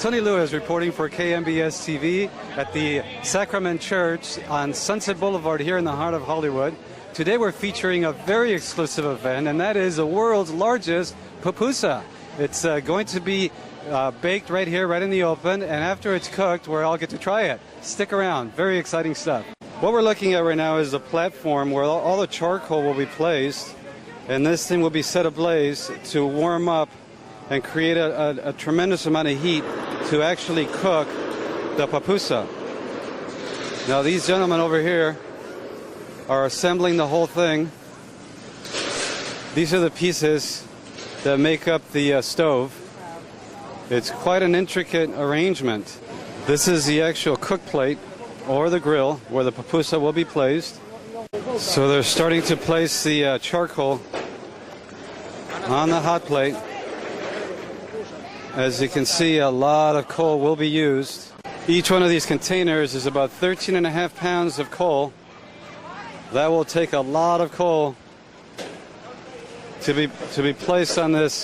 Tony Lewis reporting for KNBSTV at the Sacrament Church on Sunset Boulevard here in the heart of Hollywood. Today we're featuring a very exclusive event, and that is the world's largest pupusa. It's going to be baked right here, right in the open, and after it's cooked, we'll all get to try it. Stick around. Very exciting stuff. What we're looking at right now is a platform where all the charcoal will be placed, and this thing will be set ablaze to warm up and create a tremendous amount of heat to actually cook the pupusa. Now these gentlemen over here are assembling the whole thing. These are the pieces that make up the stove. It's quite an intricate arrangement. This is the actual cook plate or the grill where the pupusa will be placed. So they're starting to place the charcoal on the hot plate. As you can see, a lot of coal will be used. Each one of these containers is about 13.5 pounds of coal. That will take a lot of coal to be placed on this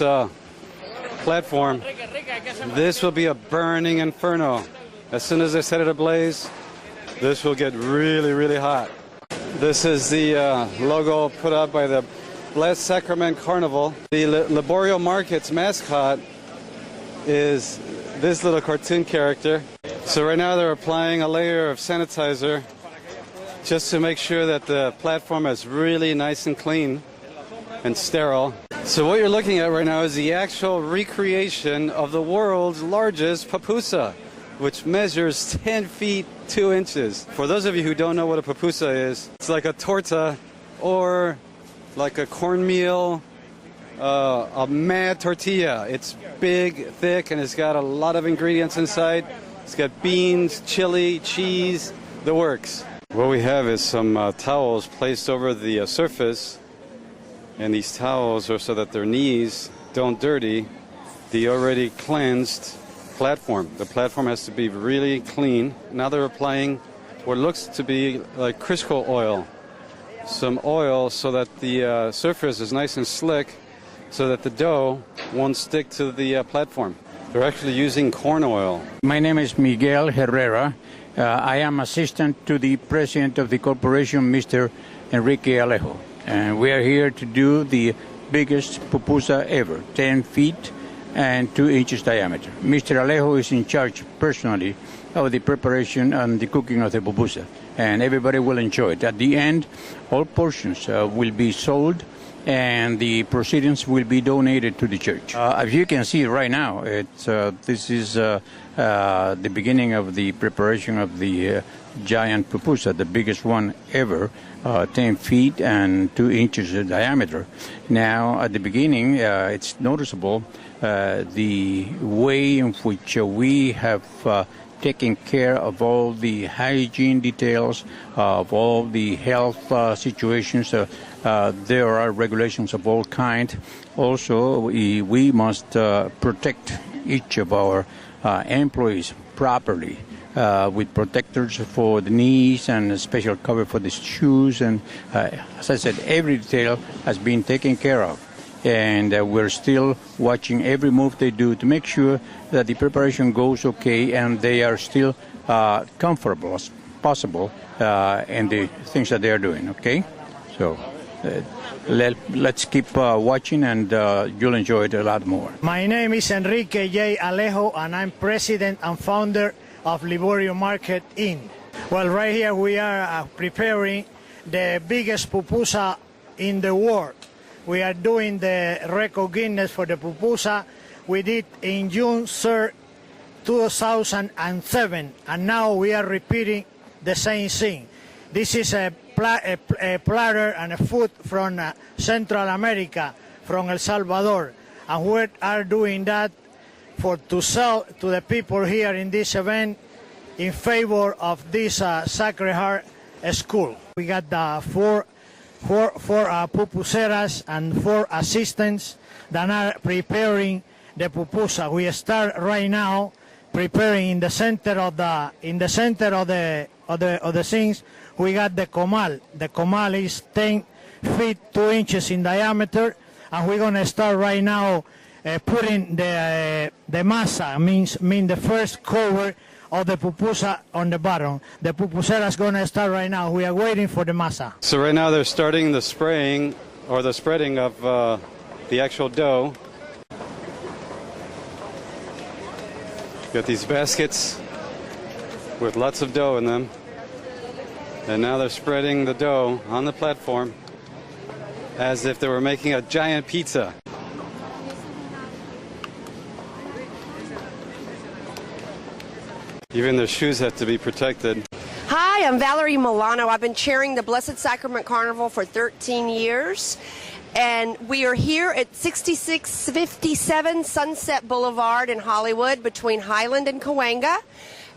platform. This will be a burning inferno. As soon as they set it ablaze, this will get really, really hot. This is the logo put out by the Blessed Sacrament Carnival. The Laborio Market's mascot is this little cartoon character. So right now they're applying a layer of sanitizer just to make sure that the platform is really nice and clean and sterile. So what you're looking at right now is the actual recreation of the world's largest pupusa, which measures 10 feet 2 inches. For those of you who don't know what a pupusa is, it's like a torta or like a cornmeal, a mad tortilla. It's big, thick, and it's got a lot of ingredients inside. It's got beans, chili, cheese, the works. What we have is some towels placed over the surface, and these towels are so that their knees don't dirty the already cleansed platform. The platform has to be really clean. Now they're applying what looks to be like Crisco oil. Some oil so that the surface is nice and slick, so that the dough won't stick to the platform. They're actually using corn oil. My name is Miguel Herrera. I am assistant to the president of the corporation, Mr. Enrique Alejo. And we are here to do the biggest pupusa ever, 10 feet and 2 inches diameter. Mr. Alejo is in charge personally of the preparation and the cooking of the pupusa, and everybody will enjoy it. At the end, all portions will be sold, and the proceedings will be donated to the church. As you can see right now, this is the beginning of the preparation of the giant pupusa, the biggest one ever, 10 feet and 2 inches in diameter. Now, at the beginning, it's noticeable the way in which we have taking care of all the hygiene details, of all the health situations. There are regulations of all kinds. Also, we must protect each of our employees properly with protectors for the knees and a special cover for the shoes. And as I said, every detail has been taken care of. And we're still watching every move they do to make sure that the preparation goes okay and they are still comfortable as possible in the things that they are doing, okay? So let's keep watching, and you'll enjoy it a lot more. My name is Enrique J. Alejo, and I'm president and founder of Laborio Market Inn. Well, right here we are preparing the biggest pupusa in the world. We are doing the record Guinness for the pupusa. We did in June 3rd, 2007, and now we are repeating the same thing. This is a platter and a food from Central America, from El Salvador, and we are doing that to sell to the people here in this event in favor of this Sacred Heart School. We got the four pupuseras and 4 assistants that are preparing the pupusa. We start right now preparing in the center of the things. We got the comal. The comal is 10 feet 2 inches in diameter, and we're gonna start right now putting the masa, mean the first cover of the pupusa on the bottom. The pupusera is going to start right now. We are waiting for the masa. So right now they're starting the spraying or the spreading of the actual dough. Got these baskets with lots of dough in them. And now they're spreading the dough on the platform as if they were making a giant pizza. Even their shoes have to be protected. Hi, I'm Valerie Milano. I've been chairing the Blessed Sacrament Carnival for 13 years. And we are here at 6657 Sunset Boulevard in Hollywood between Highland and Cahuenga.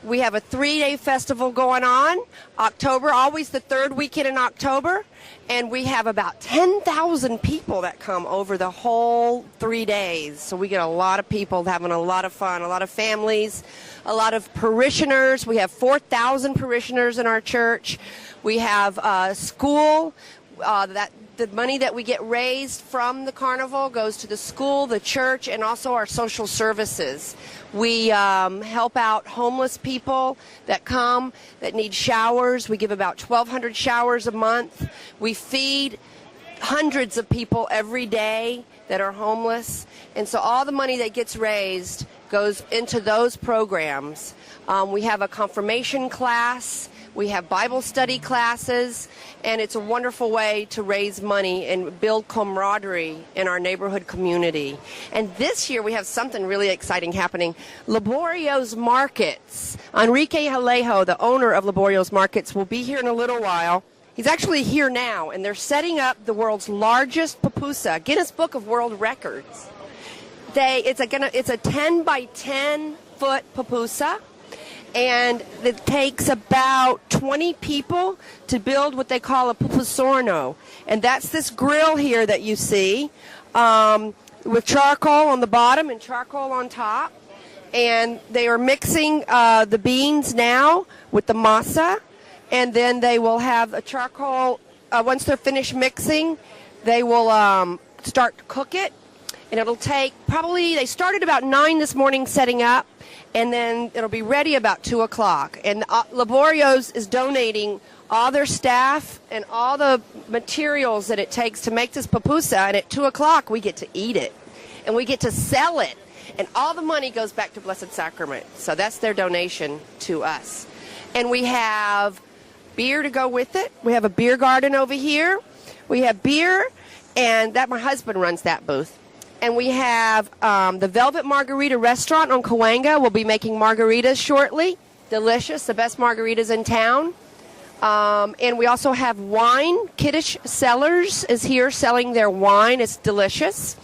We have a 3-day festival going on, October, always the third weekend in October. And we have about 10,000 people that come over the whole 3 days. So we get a lot of people having a lot of fun, a lot of families, a lot of parishioners. We have 4,000 parishioners in our church. We have a school that the money that we get raised from the carnival goes to the school, the church, and also our social services. We help out homeless people that come that need showers. We give about 1,200 showers a month. We feed hundreds of people every day that are homeless. And so all the money that gets raised goes into those programs. We have a confirmation class. We have Bible study classes, and it's a wonderful way to raise money and build camaraderie in our neighborhood community. And this year we have something really exciting happening. Laborio's Markets. Enrique Alejo, the owner of Laborio's Markets, will be here in a little while. He's actually here now, and they're setting up the world's largest pupusa, Guinness Book of World Records. It's a 10 by 10 foot pupusa. And it takes about 20 people to build what they call a pupusorno. And that's this grill here that you see with charcoal on the bottom and charcoal on top. And they are mixing the beans now with the masa. And then they will have a charcoal, once they're finished mixing, they will start to cook it. And it'll take probably, they started about 9 this morning setting up. And then it'll be ready about 2 o'clock. And Laborio's is donating all their staff and all the materials that it takes to make this pupusa. And at 2 o'clock, we get to eat it. And we get to sell it. And all the money goes back to Blessed Sacrament. So that's their donation to us. And we have beer to go with it. We have a beer garden over here. We have beer, and my husband runs that booth. And we have the Velvet Margarita restaurant on Cahuenga. We'll be making margaritas shortly. Delicious, the best margaritas in town. And we also have wine. Kiddush Cellars is here selling their wine. It's delicious.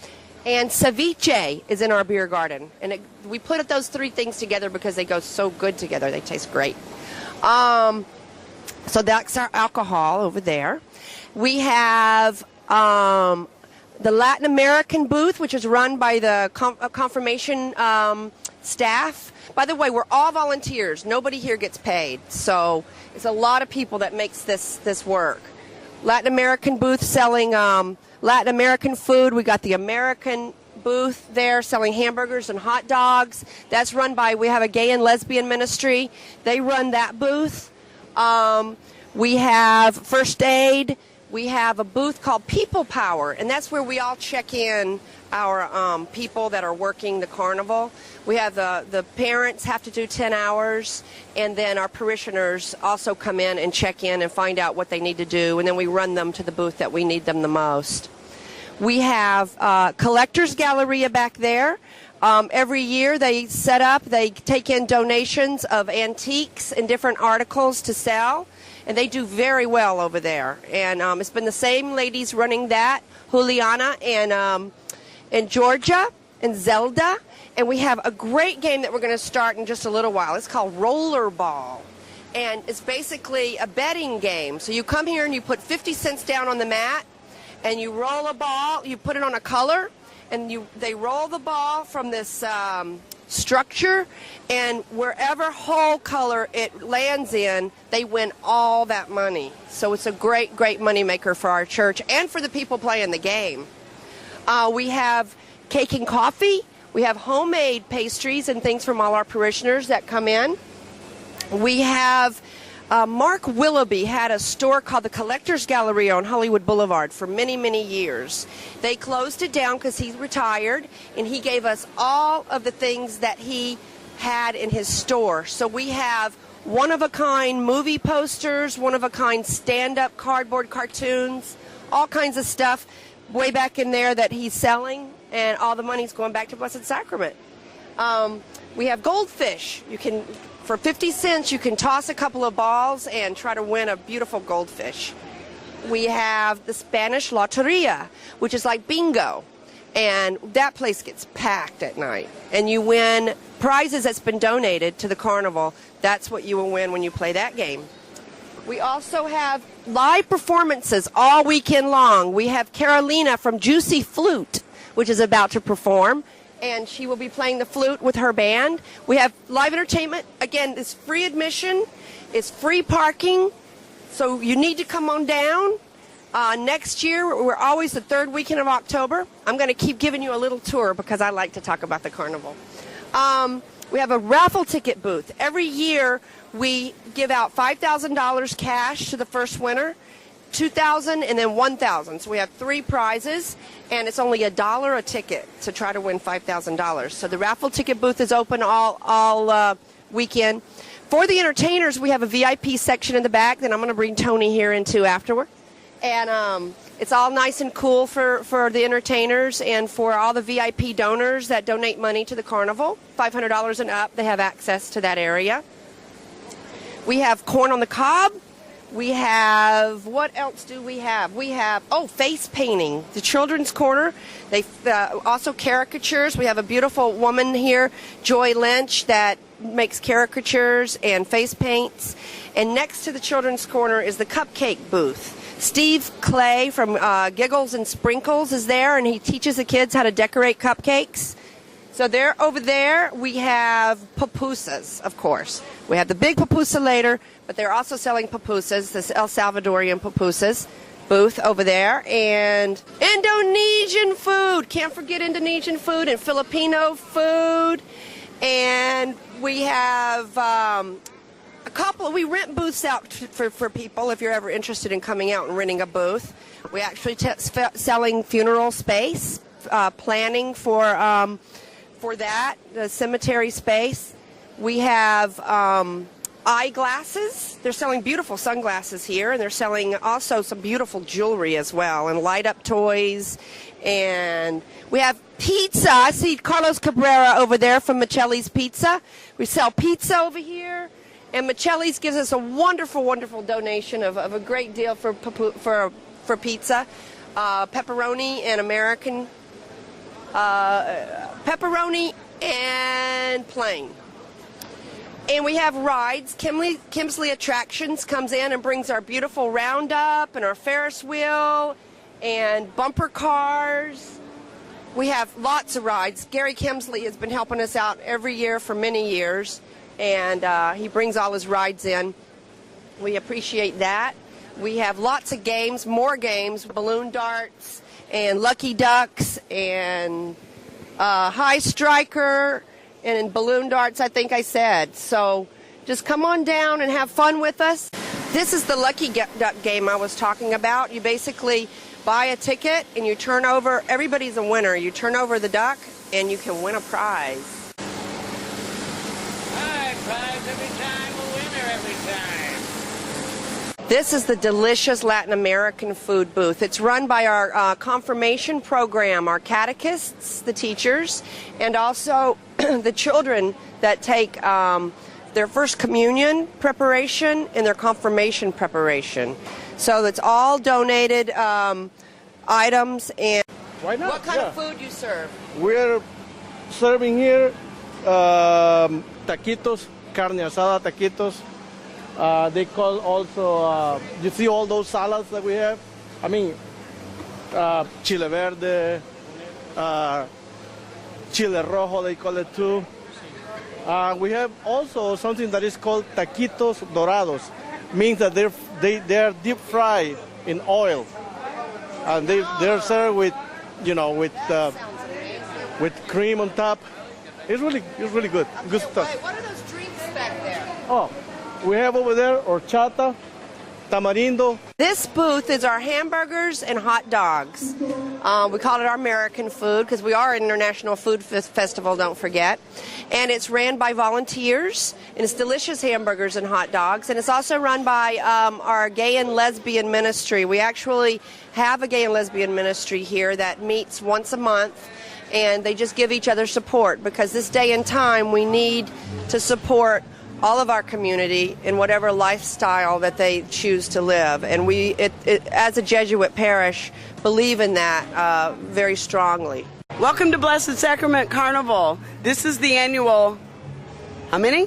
And ceviche is in our beer garden. And we put those 3 things together because they go so good together. They taste great. So that's our alcohol over there. We have the Latin American booth, which is run by the confirmation staff. By the way, we're all volunteers. Nobody here gets paid. So it's a lot of people that makes this work. Latin American booth selling Latin American food. We got the American booth there selling hamburgers and hot dogs. That's run by, we have a gay and lesbian ministry. They run that booth. We have first aid. We have a booth called People Power, and that's where we all check in our people that are working the carnival. We have the parents have to do 10 hours, and then our parishioners also come in and check in and find out what they need to do, and then we run them to the booth that we need them the most. We have Collectors Galleria back there. Every year they set up, they take in donations of antiques and different articles to sell. And they do very well over there. And it's been the same ladies running that, Juliana and Georgia and Zelda. And we have a great game that we're going to start in just a little while. It's called Rollerball. And it's basically a betting game. So you come here and you put 50 cents down on the mat. And you roll a ball. You put it on a color. And they roll the ball from this structure, and wherever whole color it lands in, they win all that money. So it's a great money maker for our church and for the people playing the game. We have cake and coffee. We have homemade pastries and things from all our parishioners that come in. We have Mark Willoughby had a store called the Collectors Galleria on Hollywood Boulevard for many, many years. They closed it down because he retired, and he gave us all of the things that he had in his store. So we have one-of-a-kind movie posters, one-of-a-kind stand-up cardboard cartoons, all kinds of stuff way back in there that he's selling, and all the money's going back to Blessed Sacrament. We have goldfish. You can, for 50 cents, you can toss a couple of balls and try to win a beautiful goldfish. We have the Spanish Loteria, which is like bingo, and that place gets packed at night, and you win prizes that's been donated to the carnival. That's what you will win when you play that game. We also have live performances all weekend long. We have Carolina from Juicy Flute, which is about to perform, and she will be playing the flute with her band. We have live entertainment. Again, it's free admission. It's free parking, so you need to come on down. Next year, we're always the third weekend of October. I'm going to keep giving you a little tour because I like to talk about the carnival. We have a raffle ticket booth. Every year, we give out $5,000 cash to the first winner, $2,000, and then $1,000. So we have 3 prizes, and it's only $1 a ticket to try to win $5,000. So the raffle ticket booth is open all weekend. For the entertainers, we have a VIP section in the back that I'm going to bring Tony here into afterward. And it's all nice and cool for the entertainers and for all the VIP donors that donate money to the carnival. $500 and up, they have access to that area. We have corn on the cob. We have, what else do we have? We have, face painting, the children's corner. They also caricatures. We have a beautiful woman here, Joy Lynch, that makes caricatures and face paints. And next to the children's corner is the cupcake booth. Steve Clay from Giggles and Sprinkles is there, and he teaches the kids how to decorate cupcakes. So there, over there, we have pupusas, of course. We have the big pupusa later, but they're also selling pupusas, this El Salvadorian pupusas booth over there. And Indonesian food. Can't forget Indonesian food and Filipino food. And we have we rent booths out for people if you're ever interested in coming out and renting a booth. We actually selling funeral space, planning for that, the cemetery space. We have eyeglasses. They're selling beautiful sunglasses here, and they're selling also some beautiful jewelry as well, and light-up toys. And we have pizza. I see Carlos Cabrera over there from Michelli's Pizza. We sell pizza over here. And Michelli's gives us a wonderful, wonderful donation of a great deal for pizza. Pepperoni and American, pepperoni and plain. And we have rides. Kimsley Attractions comes in and brings our beautiful roundup and our Ferris wheel and bumper cars. We have lots of rides. Gary Kimsley has been helping us out every year for many years. And he brings all his rides in. We appreciate that. We have lots of games, more games, balloon darts and lucky ducks and high striker and balloon darts, I think I said. So just come on down and have fun with us. This is the lucky duck game I was talking about. You basically buy a ticket and you turn over, everybody's a winner. You turn over the duck and you can win a prize. Every time, a winner every time. This is the delicious Latin American food booth. It's run by our confirmation program, our catechists, the teachers, and also the children that take their first communion preparation and their confirmation preparation. So it's all donated items. And why not? What kind of food you serve? We're serving here taquitos, carne asada taquitos. They call also, you see all those salads that we have? I mean, chile verde, chile rojo, they call it too. We have also something that is called taquitos dorados. Means that they are deep fried in oil. And they're served with, with cream on top. It's really good. Good stuff. Wait, what are those drinks back there? Oh, we have over there horchata, tamarindo. This booth is our hamburgers and hot dogs. We call it our American food because we are an international food festival, don't forget. And it's ran by volunteers, and it's delicious hamburgers and hot dogs. And it's also run by our gay and lesbian ministry. We actually have a gay and lesbian ministry here that meets once a month, and they just give each other support because this day and time we need to support all of our community in whatever lifestyle that they choose to live. And we, as a Jesuit parish, believe in that very strongly. Welcome to Blessed Sacrament Carnival. This is the annual, how many?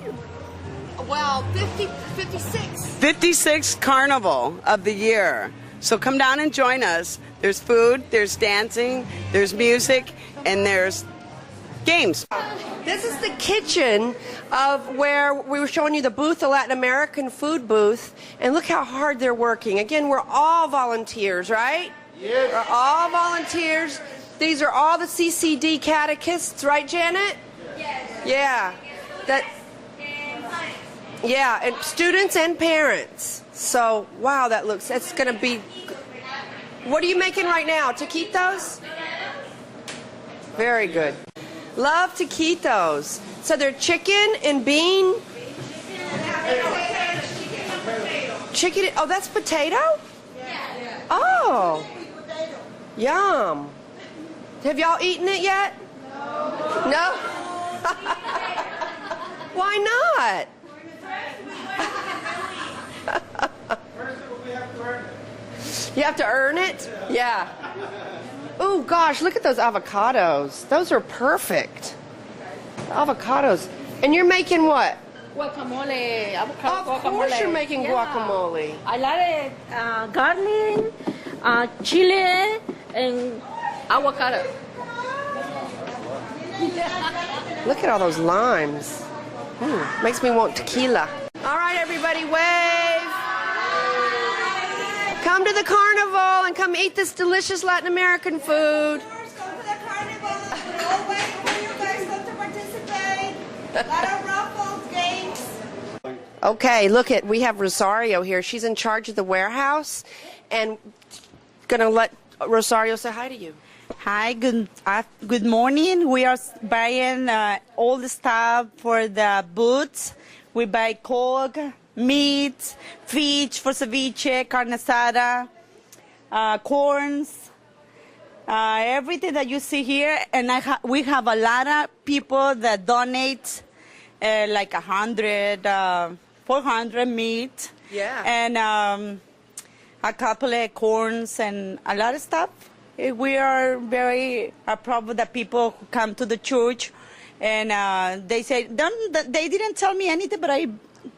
Well, 56. 56th Carnival of the year. So come down and join us. There's food, there's dancing, there's music, and there's games. This is the kitchen of where we were showing you the booth, the Latin American food booth, and look how hard they're working. Again, we're all volunteers, right? Yes. We're all volunteers. These are all the CCD catechists, right, Janet? Yes. Yeah. Yeah, and students and parents. So, wow, that's going to be... What are you making right now? Taquitos? Very good. Love taquitos. So they're chicken and bean? Chicken, oh, that's potato? Oh. Yum. Have y'all eaten it yet? No? Why not? You have to earn it? Yeah. Oh gosh, look at those avocados. Those are perfect. Avocados. And you're making what? Guacamole, avocado Of guacamole. course you're making Yeah. guacamole. I like garlic, chili, and avocado. Look at all those limes. Makes me want tequila. All right, everybody, wave. Come to the carnival and come eat this delicious Latin American food. Come to the carnival. We'll wait for you guys to participate. A lot of raffles, games. Okay, look at, we have Rosario here. She's in charge of the warehouse and gonna let Rosario say hi to you. Hi, good morning. We are buying all the stuff for the booths. We buy Coke, meat, fish for ceviche, carne asada, corns, everything that you see here. And we have a lot of people that donate like 100, 400 meat. Yeah. And a couple of corns and a lot of stuff. We are very proud of the people who come to the church, and they say, they didn't tell me anything, but I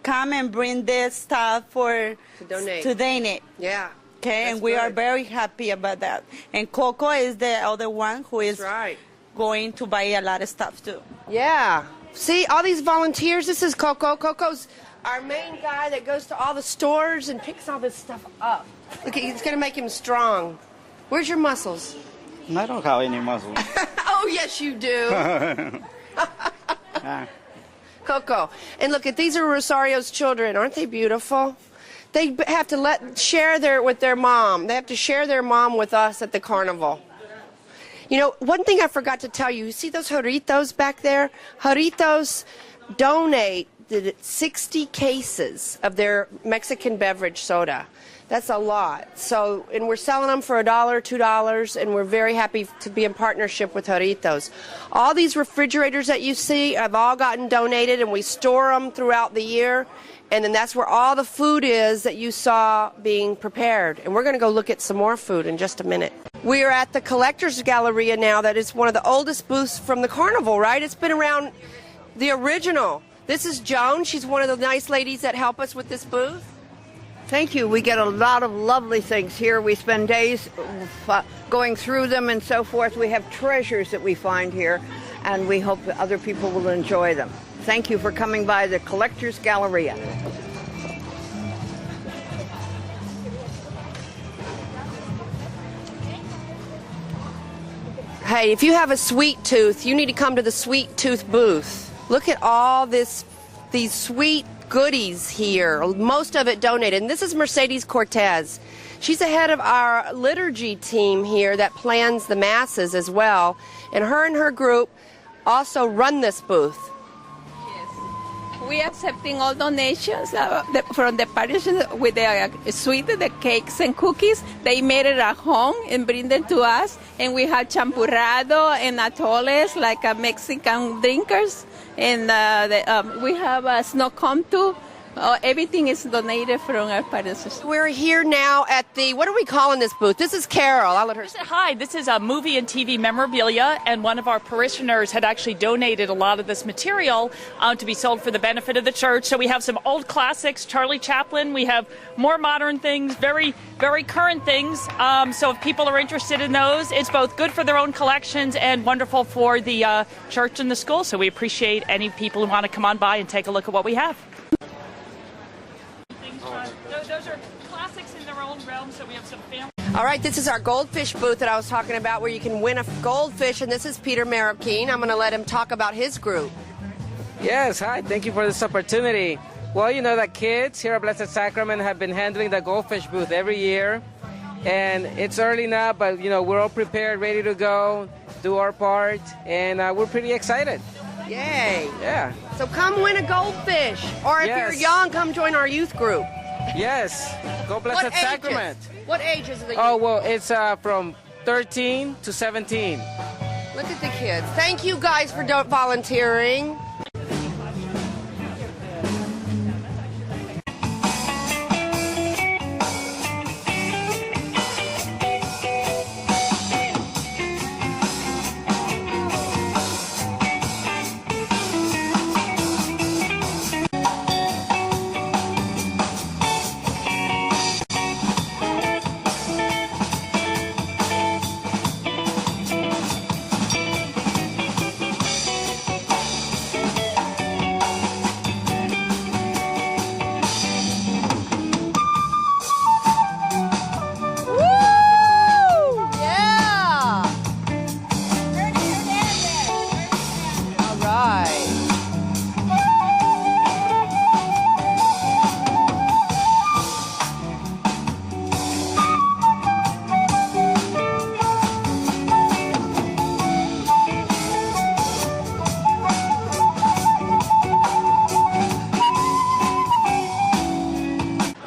come and bring this stuff to donate. Yeah. Okay, and we are very happy about that. And Coco is the other one who is going to buy a lot of stuff too. Yeah. See, all these volunteers, this is Coco. Coco's our main guy that goes to all the stores and picks all this stuff up. Look, it's going to make him strong. Where's your muscles? I don't have any muscles. Oh, yes, you do. Coco. And look, these are Rosario's children. Aren't they beautiful? They have to share with their mom. They have to share their mom with us at the carnival. You know, one thing I forgot to tell you, see those Jarritos back there? Jarritos donate 60 cases of their Mexican beverage soda. That's a lot. So, and we're selling them for $1, $2, and we're very happy to be in partnership with Jarritos. All these refrigerators that you see have all gotten donated, and we store them throughout the year. And then that's where all the food is that you saw being prepared. And we're going to go look at some more food in just a minute. We are at the Collectors Galleria now. That is one of the oldest booths from the carnival, right? It's been around the original. This is Joan. She's one of the nice ladies that help us with this booth. Thank you. We get a lot of lovely things here. We spend days going through them and so forth. We have treasures that we find here, and we hope that other people will enjoy them. Thank you for coming by the Collectors Galleria. Okay, if you have a sweet tooth, you need to come to the sweet tooth booth. Look at all these sweet goodies here. Most of it donated. And this is Mercedes Cortez. She's the head of our liturgy team here that plans the masses as well. And her group also run this booth. We are accepting all donations from the parish with the sweet, the cakes and cookies. They made it at home and bring them to us. And we have champurrado and atoles, like Mexican drinkers. And we have snow cone too. Everything is donated from our parishes. We're here now at the, what are we calling this booth? This is Carol. I'll let her say. Hi, this is a movie and TV memorabilia, and one of our parishioners had actually donated a lot of this material to be sold for the benefit of the church. So we have some old classics, Charlie Chaplin. We have more modern things, very, very current things. So if people are interested in those, it's both good for their own collections and wonderful for the church and the school. So we appreciate any people who want to come on by and take a look at what we have. Those are classics in their own realm, so we have some family. All right, this is our goldfish booth that I was talking about where you can win a goldfish, and this is Peter Marroquin. I'm going to let him talk about his group. Yes, hi, thank you for this opportunity. Well, you know that kids here at Blessed Sacrament have been handling the goldfish booth every year, and it's early now, but you know, we're all prepared, ready to go, do our part, and we're pretty excited. Yay. Yeah. So come win a goldfish, or if you're young, come join our youth group. Yes, go Blessed Sacrament. What age is the Oh, well, it's from 13 to 17. Look at the kids. Thank you guys for volunteering.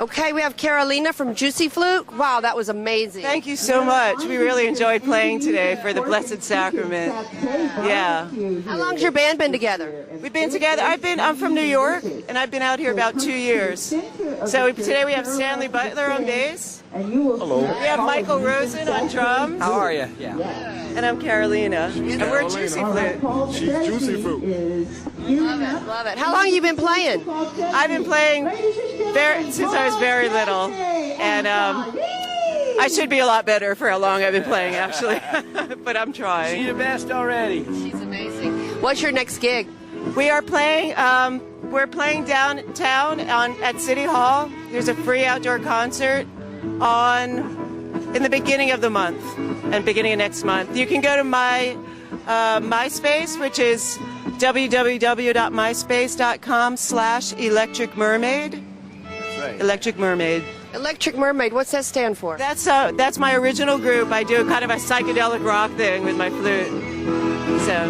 Okay, we have Carolina from Juicy Fluke. Wow, that was amazing. Thank you so much. We really enjoyed playing today for the Blessed Sacrament. Yeah. How long's your band been together? We've been together. I'm from New York, and I've been out here about 2 years. So today we have Stanley Butler on bass. Hello. We have Michael Rosen on drums. How are you? Yeah. And I'm Carolina. And we're Juicy Flute. She's Juicy Flute. Love it, love it. How long have you been playing? I've been playing since I was very little. And I should be a lot better for how long I've been playing, actually. But I'm trying. She's the best already. She's amazing. What's your next gig? We are playing, we're playing downtown at City Hall. There's a free outdoor concert in the beginning of the month and beginning of next month. You can go to my MySpace, which is www.myspace.com/Electric Mermaid. That's right. Electric Mermaid. Electric Mermaid, what's that stand for? That's my original group. I do kind of a psychedelic rock thing with my flute. So.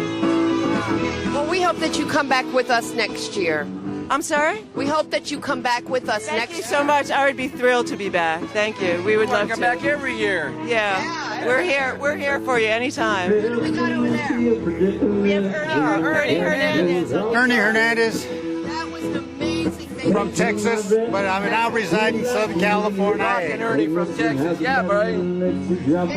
Well, we hope that you come back with us next year. I'm sorry? We hope that you come back with us next year. Thank you so much. I would be thrilled to be back. Thank you. We would love to. Come back every year. Yeah. We're here. We're here for you anytime. What do we got over there? We have Ernie Hernandez. Ernie Hernandez. That was an amazing thing. From Texas, but I mean, I reside in Southern California. And Ernie from Texas. Yeah, Brian. Amazing show.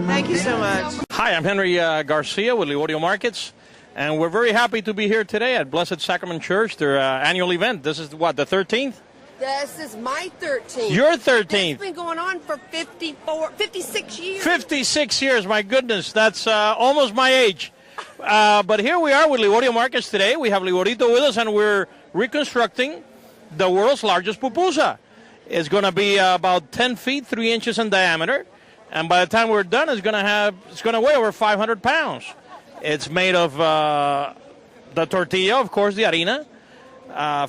Thank you so much. Hi, I'm Henry Garcia with Livorio Markets. And we're very happy to be here today at Blessed Sacrament Church, their annual event. This is what, the 13th? This is my 13th. Your 13th. It's been going on for 56 years. 56 years, my goodness. That's almost my age. But here we are with Livorio Markets today. We have Livorito with us, and we're reconstructing the world's largest pupusa. It's going to be about 10 feet, 3 inches in diameter. and by the time we're done, it's gonna weigh over 500 pounds. It's made of the tortilla, of course, the harina,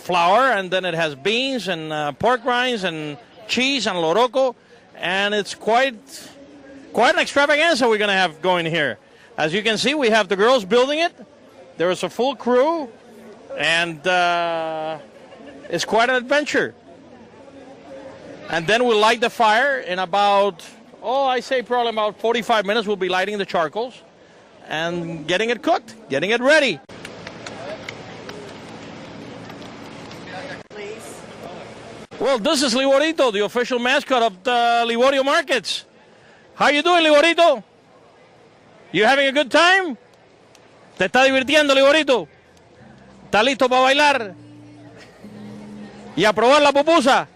flour, and then it has beans and pork rinds and cheese and loroco, and it's quite an extravaganza we're gonna have going here. As you can see, we have the girls building it. There is a full crew, and it's quite an adventure. And then we'll light the fire in about, I say probably about 45 minutes. We'll be lighting the charcoals and getting it cooked, getting it ready. Well, this is Liborito, the official mascot of the Liborio Markets. How you doing, Liborito? You having a good time? ¿Te está divirtiendo, Liborito? ¿Está listo para bailar? ¿Y a probar la pupusa?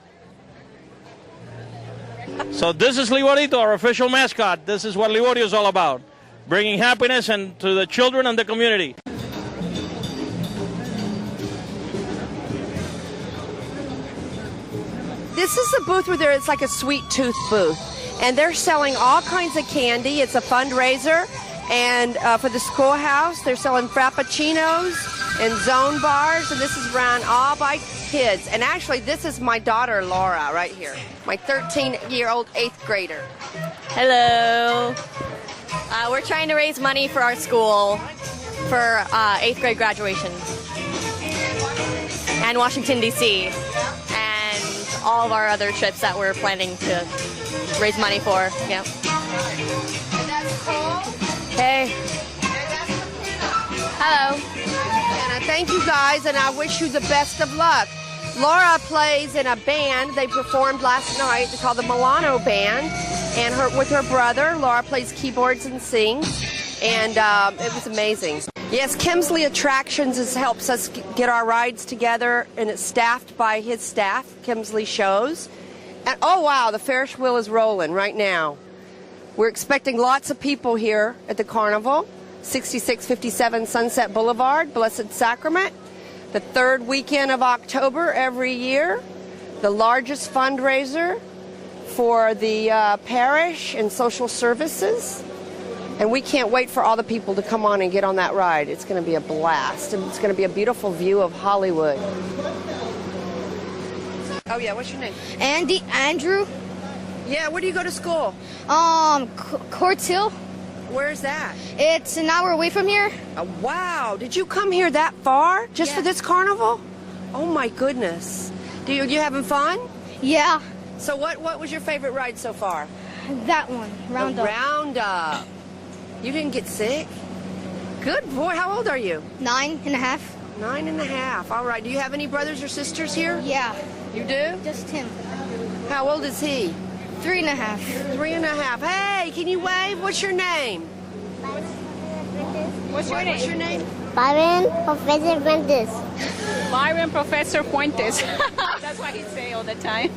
So this is Liborito, our official mascot. This is what Liborio is all about, bringing happiness and to the children and the community. This is a booth where it's like a sweet tooth booth, and they're selling all kinds of candy. It's a fundraiser, and for the schoolhouse, they're selling frappuccinos and zone bars, and this is run all by kids. And actually, this is my daughter, Laura, right here, my 13-year-old 8th grader. Hello. We're trying to raise money for our school for 8th grade graduation and Washington, D.C., and all of our other trips that we're planning to raise money for. Yeah. And that's Cole. Hey. Hello. And I thank you guys, and I wish you the best of luck. Laura plays in a band. They performed last night. They call the Milano Band, and with her brother. Laura plays keyboards and sings, and it was amazing. Yes, Kemsley Attractions helps us get our rides together, and it's staffed by his staff, Kemsley Shows. And oh wow, the Ferris wheel is rolling right now. We're expecting lots of people here at the Carnival, 6657 Sunset Boulevard, Blessed Sacrament. The third weekend of October every year, the largest fundraiser for the parish and social services. And we can't wait for all the people to come on and get on that ride. It's going to be a blast, and it's going to be a beautiful view of Hollywood. Oh yeah, what's your name? Andrew. Yeah, where do you go to school? Courts Hill. Where's that? It's an hour away from here. Oh, wow, did you come here that far just for this carnival? Oh my goodness. You having fun? Yeah. So what was your favorite ride so far? That one, Roundup. Roundup. You didn't get sick? Good boy. How old are you? 9.5. 9.5. All right. Do you have any brothers or sisters here? Yeah. You do? Just him. How old is he? 3.5. 3.5. Hey, can you wave? What's your name? What's your name? What's your name? Byron Professor Fuentes. Byron Professor Fuentes. That's what he say all the time.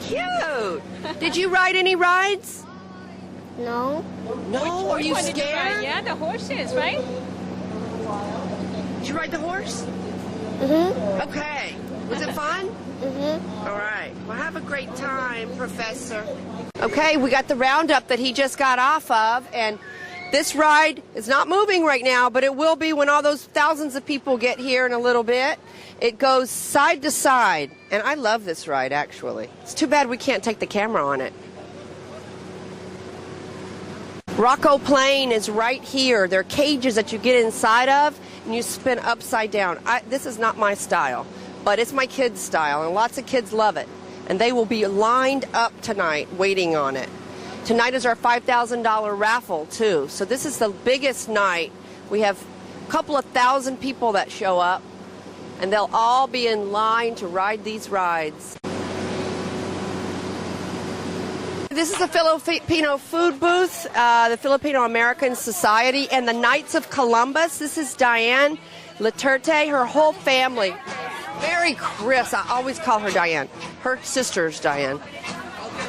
Cute. Did you ride any rides? No. No? Are you scared? Yeah, the horses, right? Did you ride the horse? Mm-hmm. Okay. Was it fun? Mm-hmm. All right. Well, have a great time, Professor. Okay, we got the Roundup that he just got off of, and this ride is not moving right now, but it will be when all those thousands of people get here in a little bit. It goes side to side, and I love this ride, actually. It's too bad we can't take the camera on it. Rocco Plane is right here. There are cages that you get inside of, and you spin upside down. This is not my style, but it's my kids' style, and lots of kids love it. And they will be lined up tonight waiting on it. Tonight is our $5,000 raffle, too. So this is the biggest night. We have a couple of thousand people that show up, and they'll all be in line to ride these rides. This is the Filipino food booth, the Filipino American Society, and the Knights of Columbus. This is Diane Laterte, her whole family. Very crisp. I always call her Diane. Her sister's Diane.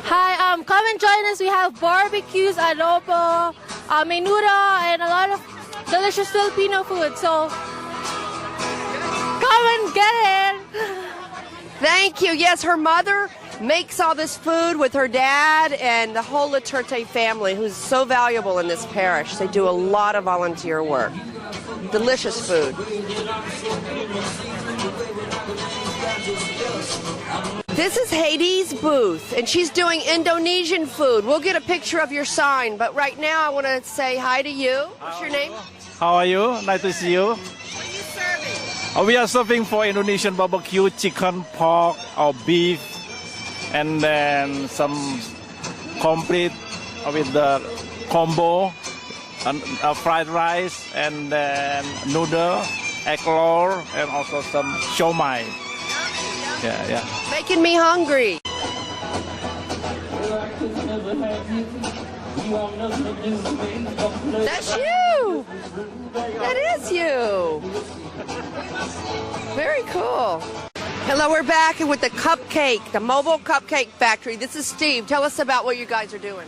Hi, come and join us. We have barbecues, adobo, menudo, and a lot of delicious Filipino food. So come and get it. Thank you. Yes, her mother makes all this food with her dad and the whole Latorte family, who's so valuable in this parish. They do a lot of volunteer work. Delicious food. This is Hades' booth, and she's doing Indonesian food. We'll get a picture of your sign, but right now I want to say hi to you. What's your name? How are you? Nice to see you. What are you serving? We are serving for Indonesian barbecue, chicken, pork, or beef, and then some complete with the combo, and fried rice, and then noodle, egg roll, and also some siomai. Yeah. Making me hungry. That's you. That is you. Very cool. Hello, we're back with the cupcake, the mobile cupcake factory. This is Steve. Tell us about what you guys are doing.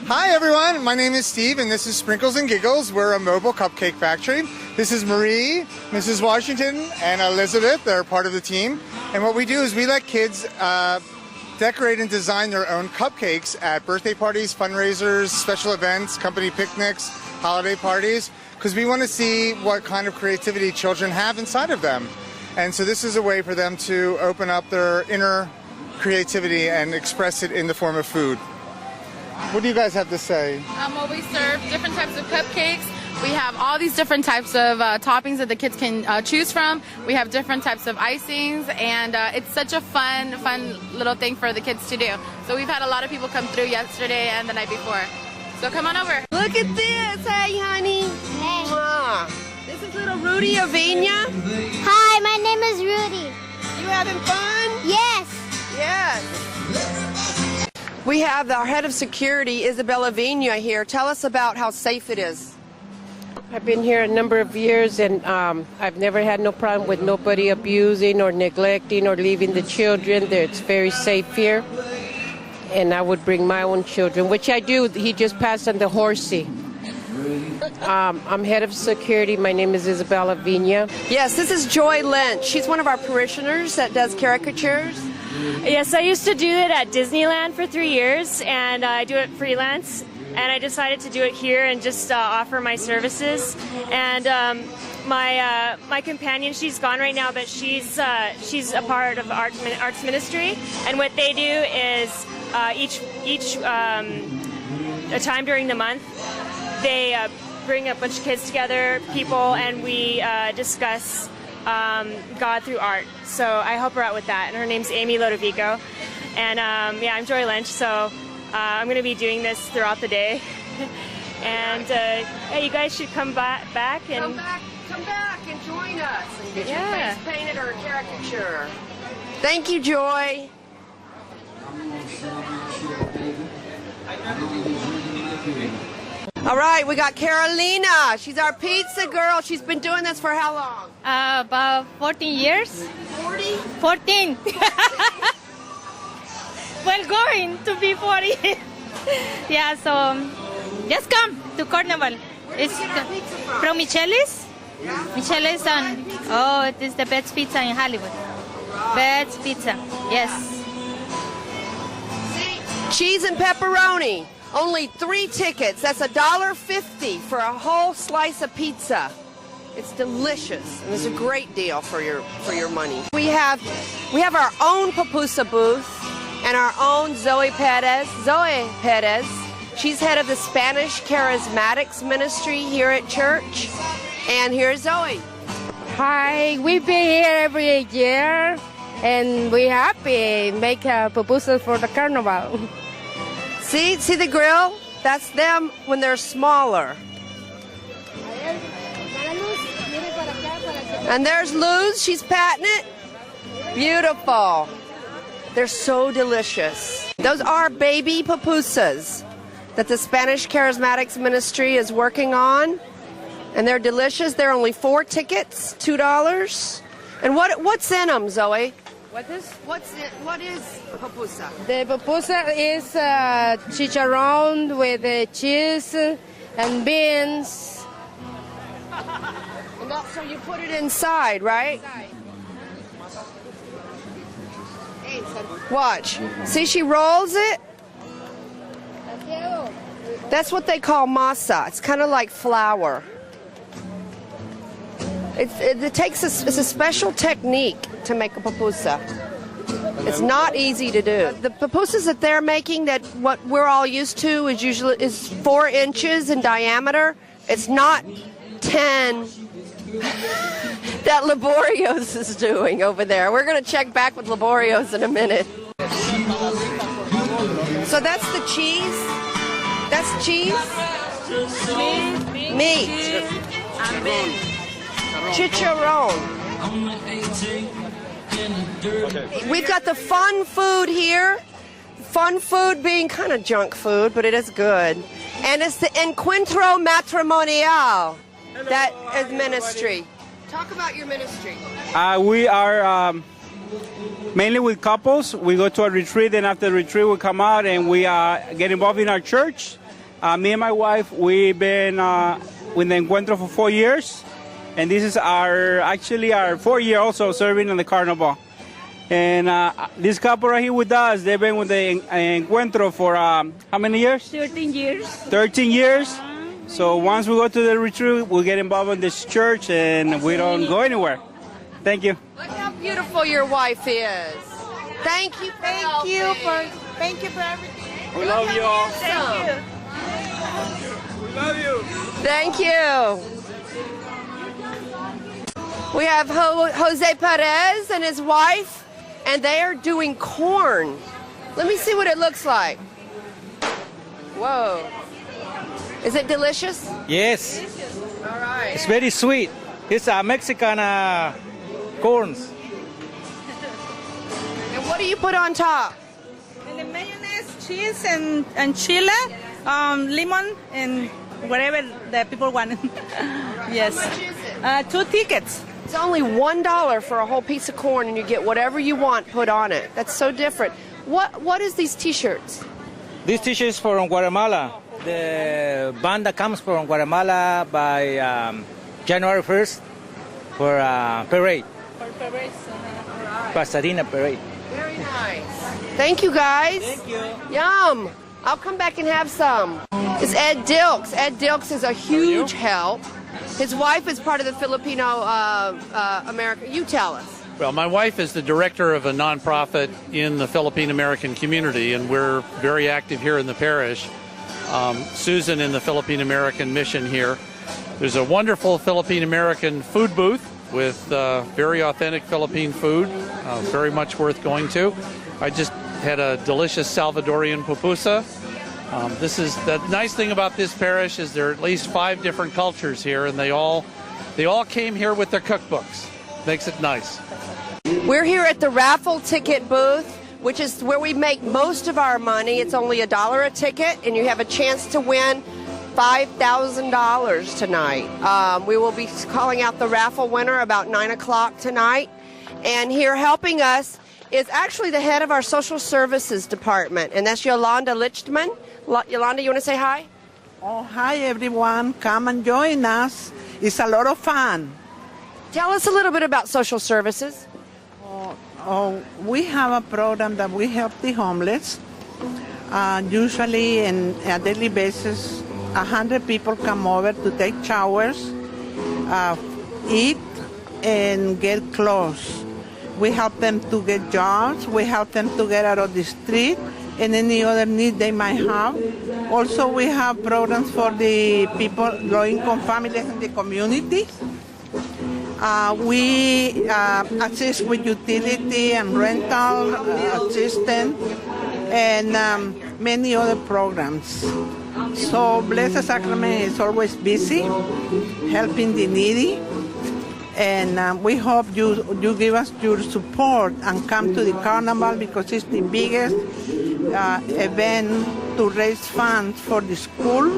Hi everyone, my name is Steve and this is Sprinkles and Giggles. We're a mobile cupcake factory. This is Marie, Mrs. Washington, and Elizabeth. They're part of the team. And what we do is we let kids decorate and design their own cupcakes at birthday parties, fundraisers, special events, company picnics, holiday parties, because we want to see what kind of creativity children have inside of them. And so this is a way for them to open up their inner creativity and express it in the form of food. What do you guys have to say? Well, we serve different types of cupcakes. We have all these different types of toppings that the kids can choose from. We have different types of icings, and it's such a fun little thing for the kids to do. So we've had a lot of people come through yesterday and the night before. So come on over. Look at this. Hey, honey. Hey. This is little Rudy Avina. Hi, my name is Rudy. You having fun? Yes. Yes. We have our head of security, Isabella Avina, here. Tell us about how safe it is. I've been here a number of years, and I've never had no problem with nobody abusing or neglecting or leaving the children. It's very safe here. And I would bring my own children, which I do. He just passed on the horsey. I'm head of security. My name is Isabella Avina. Yes, this is Joy Lynch. She's one of our parishioners that does caricatures. Yes, I used to do it at Disneyland for 3 years, and I do it freelance. And I decided to do it here and just offer my services. And my companion, she's gone right now, but she's a part of arts ministry. And what they do is each a time during the month, they bring a bunch of kids together, people, and we discuss God through art. So I help her out with that. And her name's Amy Lodovico. And I'm Joy Lynch, so I'm going to be doing this throughout the day. And hey, you guys should come back and come back and join us and get your face painted or a caricature. Thank you, Joy. All right, we got Carolina. She's our pizza girl. She's been doing this for how long? About 14 years. 40? 14. Well, going to be 40. Yeah, so just come to Carnival. It's from Michele's. Yeah. Michele's, and it is the best pizza in Hollywood. Best pizza, yes. Cheese and pepperoni. Only 3 tickets. That's $1.50 for a whole slice of pizza. It's delicious, and it's a great deal for your money. We have our own Pupusa booth and our own Zoe Perez. Zoe Perez, she's head of the Spanish Charismatics Ministry here at church. And here's Zoe. Hi, we've been here every year, and we're happy make a pupusa for the carnival. See the grill? That's them when they're smaller. And there's Luz, she's patting it. Beautiful. They're so delicious. Those are baby pupusas that the Spanish Charismatics Ministry is working on. And they're delicious. They're only 4 tickets, $2. And what's in them, Zoe? What is pupusa? The pupusa is chicharron with cheese and beans. So you put it inside, right? Inside. Hey, Watch. See, she rolls it. That's what they call masa. It's kind of like flour. It takes it's a special technique to make a pupusa. It's not easy to do. The pupusas that they're making, that what we're all used to, is 4 inches in diameter. It's not 10 that Laborios is doing over there. We're going to check back with Laborios in a minute. So that's the cheese. That's cheese. Meat. Chicharron. We've got the fun food here. Fun food being kind of junk food, but it is good. And it's the Encuentro Matrimonial. That is ministry. Talk about your ministry. We are mainly with couples. We go to a retreat, and after the retreat, we come out and we get involved in our church. Me and my wife, we've been with the Encuentro for 4 years. And this is our 4th year also serving in the Carnival. And this couple right here with us, they've been with the Encuentro for how many years? 13 years. 13 years. So once we go to the retreat, we get involved in this church and we don't go anywhere. Thank you. Look how beautiful your wife is. Thank you. Thank you for everything. We love you all. Thank you. We love you. Thank you. We have Jose Perez and his wife, and they are doing corn. Let me see what it looks like. Whoa. Is it delicious? Yes. All right. It's very sweet. It's a Mexican corns. And what do you put on top? And the mayonnaise, cheese, and chile, lemon, and whatever the people want. Yes. How much is it? 2 tickets. It's only $1 for a whole piece of corn, and you get whatever you want put on it. That's so different. What is these T-shirts? This T-shirt is from Guatemala. The banda comes from Guatemala by January 1st for parade. For parade. Pasadena parade. Very nice. Thank you, guys. Thank you. Yum. I'll come back and have some. It's Ed Dilks. Ed Dilks is a huge help. His wife is part of the Filipino American. You tell us. Well, my wife is the director of a nonprofit in the Philippine American community, and we're very active here in the parish. Susan in the Philippine American mission here. There's a wonderful Philippine American food booth with very authentic Philippine food, very much worth going to. I just had a delicious Salvadorian pupusa. This is the nice thing about this parish is there are at least 5 different cultures here, and they all came here with their cookbooks. Makes it nice. We're here at the Raffle Ticket booth, which is where we make most of our money. It's only $1 a ticket, and you have a chance to win $5,000 tonight. We will be calling out the raffle winner about 9 o'clock tonight. And here helping us is actually the head of our social services department, and that's Yolanda Lichtman. Yolanda, you want to say hi? Oh, hi everyone. Come and join us. It's a lot of fun. Tell us a little bit about social services. We have a program that we help the homeless. Usually on a daily basis, 100 people come over to take showers, eat, and get clothes. We help them to get jobs. We help them to get out of the street and any other need they might have. Also, we have programs for the people, low-income families in the community. We assist with utility and rental assistance and many other programs. So Blessed Sacrament is always busy helping the needy. And we hope you give us your support and come to the Carnival because it's the biggest event to raise funds for the school,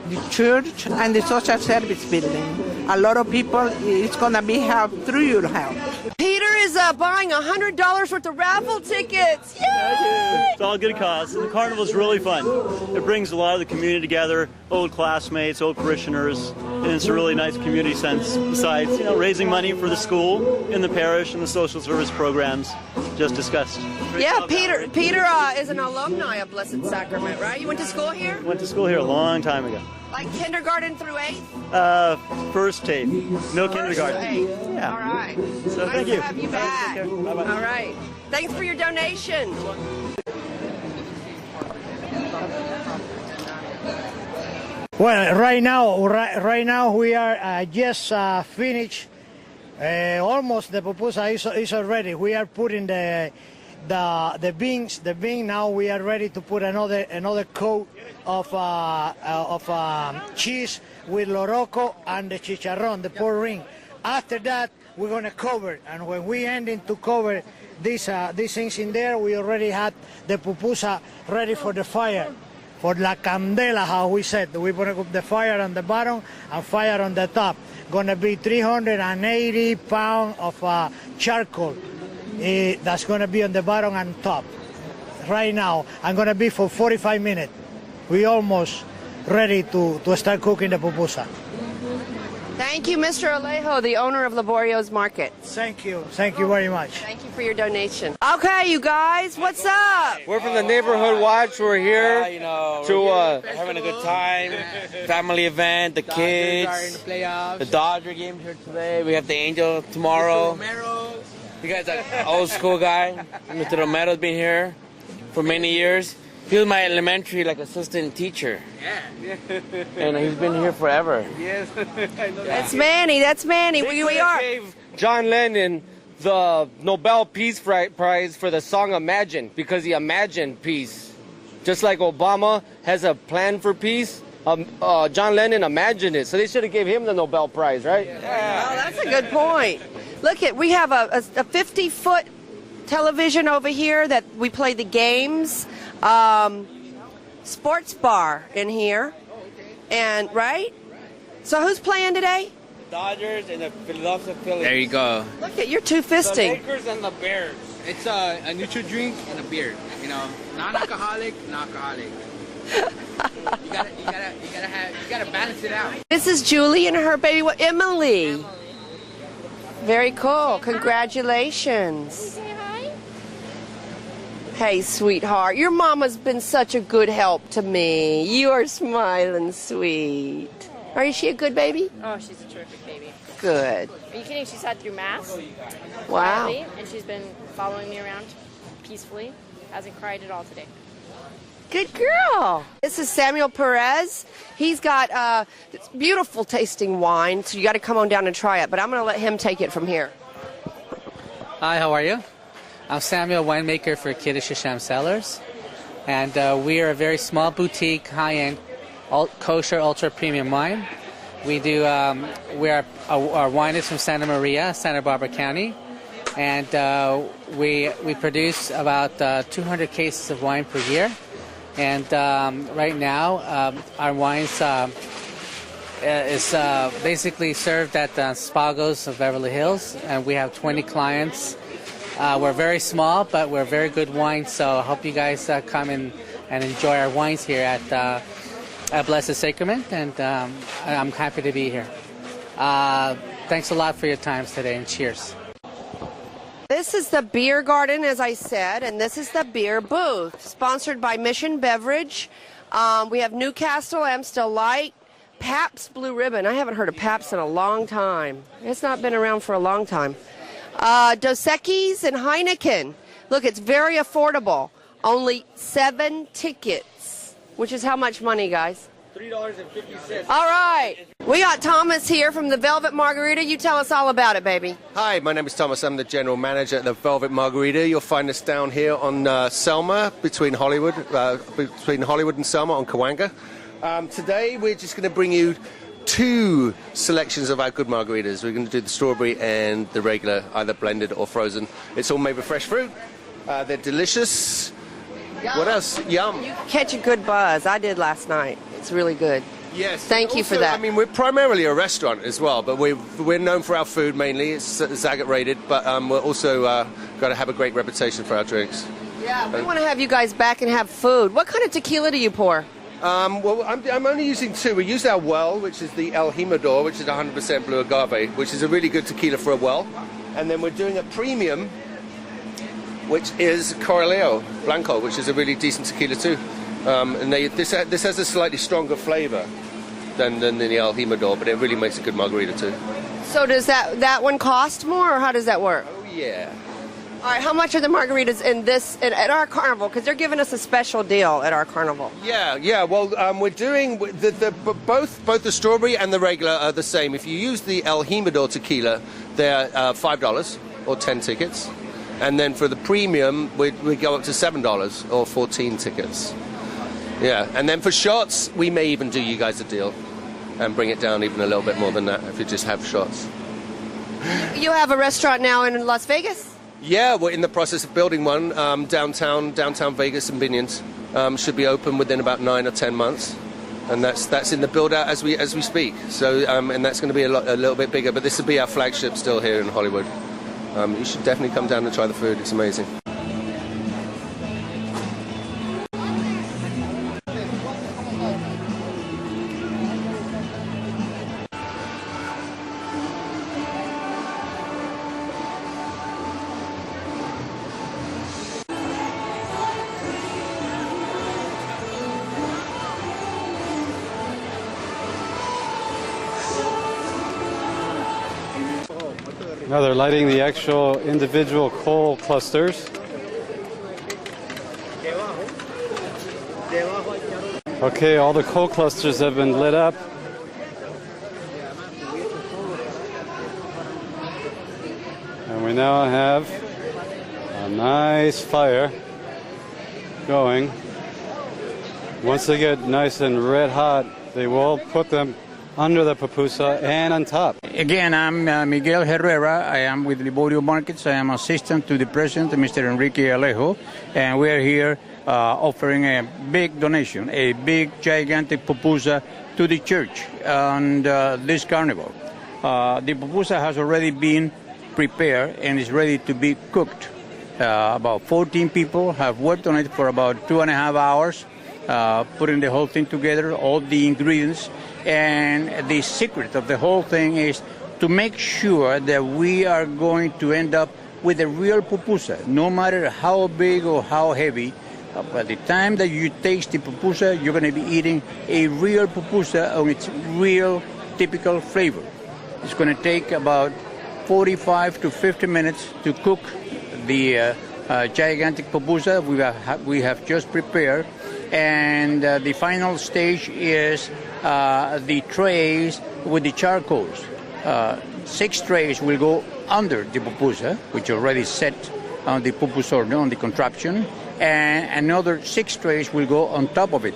the church, and the social service building. a lot of people, it's going to be helped through your help. Peter is buying $100 worth of raffle tickets. Yay! It's all good cause. And the carnival is really fun. It brings a lot of the community together, old classmates, old parishioners, and it's a really nice community sense. Besides, raising money for the school in the parish and the social service programs just discussed. Yeah, Peter is an alumni of Blessed Sacrament, right? You went to school here? Went to school here a long time ago. Like kindergarten through 8th? First to 8th. No kindergarten. 8th. Yeah. All right. So nice thank you. to have you back. Bye-bye. All right. Thanks for your donation. Well, right now we are just finished. Almost the pupusa is already. We are putting the beans. The bean now we are ready to put another coat of cheese with loroco and the chicharrón, the pork ring. After that, we're gonna cover, and when we ending to cover these things in there, we already had the pupusa ready for the fire, for la candela, how we said. We're gonna put the fire on the bottom and fire on the top. Gonna be 380 pounds of charcoal. That's gonna be on the bottom and top. Right now, I'm gonna be for 45 minutes. We almost ready to start cooking the pupusa. Thank you, Mr. Alejo, the owner of Laborio's Market. Thank you very much. Thank you for your donation. Okay, you guys, what's up? We're from the Neighborhood Watch. We're here to having a good time, family event, the kids, the Dodger game here today. We have the Angel tomorrow. You guys are old school guy. Mr. Romero's been here for many years. He was my elementary assistant teacher. Yeah. And he's been here forever. Yes. That's Manny. We are. Gave John Lennon the Nobel Peace Prize for the song Imagine because he imagined peace. Just like Obama has a plan for peace, John Lennon imagined it. So they should have gave him the Nobel Prize, right? Yeah. Oh, that's a good point. Look, we have a 50-foot television over here that we play the games. Sports bar in here. And, right? So who's playing today? Dodgers and the Philadelphia Phillies. There you go. Look at you're two-fisting. The Lakers and the Bears. It's a neutral drink and a beer. Non-alcoholic, non-alcoholic. you gotta balance it out. This is Julie and her baby, Emily. Very cool. Congratulations. Hey, sweetheart, your mama's been such a good help to me. You are smiling sweet. Is she a good baby? Oh, she's a terrific baby. Good. Are you kidding? She sat through Mass. Wow. Quietly, and she's been following me around peacefully. Hasn't cried at all today. Good girl. This is Samuel Perez. He's got beautiful tasting wine, so you got to come on down and try it. But I'm going to let him take it from here. Hi, how are you? I'm Samuel, winemaker for Kiddush Hashem Cellars, and we are a very small boutique, high-end, kosher, ultra-premium wine. We do. Our wine is from Santa Maria, Santa Barbara County, and we produce about 200 cases of wine per year. And right now, our wines is basically served at the Spagos of Beverly Hills, and we have 20 clients. We're very small, but we're very good wine, so I hope you guys come and enjoy our wines here at Blessed Sacrament, and I'm happy to be here. Thanks a lot for your times today, and cheers. This is the beer garden, as I said, and this is the beer booth, sponsored by Mission Beverage. We have Newcastle Amstel Light, Pabst Blue Ribbon. I haven't heard of Pabst in a long time. It's not been around for a long time. Dos Equis and Heineken. Look, it's very affordable. Only 7 tickets, which is how much money, guys? $3.50. All right. We got Thomas here from the Velvet Margarita. You tell us all about it, baby. Hi, my name is Thomas. I'm the general manager at the Velvet Margarita. You'll find us down here on Selma, between Hollywood and Selma on Cahuenga. Today, we're just going to bring you 2 selections of our good margaritas. We're going to do the strawberry and the regular, either blended or frozen. It's all made with fresh fruit. They're delicious. Yum. What else? Yum. You catch a good buzz. I did last night. It's really good. Yes. Thank you for Also, that. I mean, we're primarily a restaurant as well, but we're known for our food mainly. It's Zagat rated, but we're also got to have a great reputation for our drinks. Yeah, we want to have you guys back and have food. What kind of tequila do you pour? Well, I'm only using two. We use our well, which is the El Jimador, which is 100% blue agave, which is a really good tequila for a well. And then we're doing a premium, which is Corralillo Blanco, which is a really decent tequila too. And this has a slightly stronger flavor than the El Jimador, but it really makes a good margarita too. So does that one cost more, or how does that work? Oh yeah. All right, how much are the margaritas at our carnival? Because they're giving us a special deal at our carnival. Yeah. Well, we're doing both the strawberry and the regular are the same. If you use the El Jimador tequila, they're $5 or 10 tickets, and then for the premium, we go up to $7 or 14 tickets. Yeah, and then for shots, we may even do you guys a deal and bring it down even a little bit more than that if you just have shots. You have a restaurant now in Las Vegas? Yeah, we're in the process of building one downtown Vegas and Binions. Should be open within about 9 or 10 months, and that's in the build out as we speak. So and that's going to be a little bit bigger, but this will be our flagship still here in Hollywood. You should definitely come down and try the food. It's amazing. Now they're lighting the actual individual coal clusters. Okay, all the coal clusters have been lit up. And we now have a nice fire going. Once they get nice and red hot, they will put them under the pupusa and on top. Again, I'm Miguel Herrera. I am with Liborio Markets. I am assistant to the president, Mr. Enrique Alejo, and we are here offering a big donation, a big, gigantic pupusa to the church on this carnival. The pupusa has already been prepared and is ready to be cooked. About 14 people have worked on it for about 2.5 hours, putting the whole thing together, all the ingredients. And the secret of the whole thing is to make sure that we are going to end up with a real pupusa, no matter how big or how heavy. By the time that you taste the pupusa, you're going to be eating a real pupusa on its real typical flavor. It's going to take about 45 to 50 minutes to cook the gigantic pupusa we have just prepared. And the final stage is the trays with the charcoals. 6 trays will go under the pupusa, which already set on the pupusa on the contraption, and another 6 trays will go on top of it.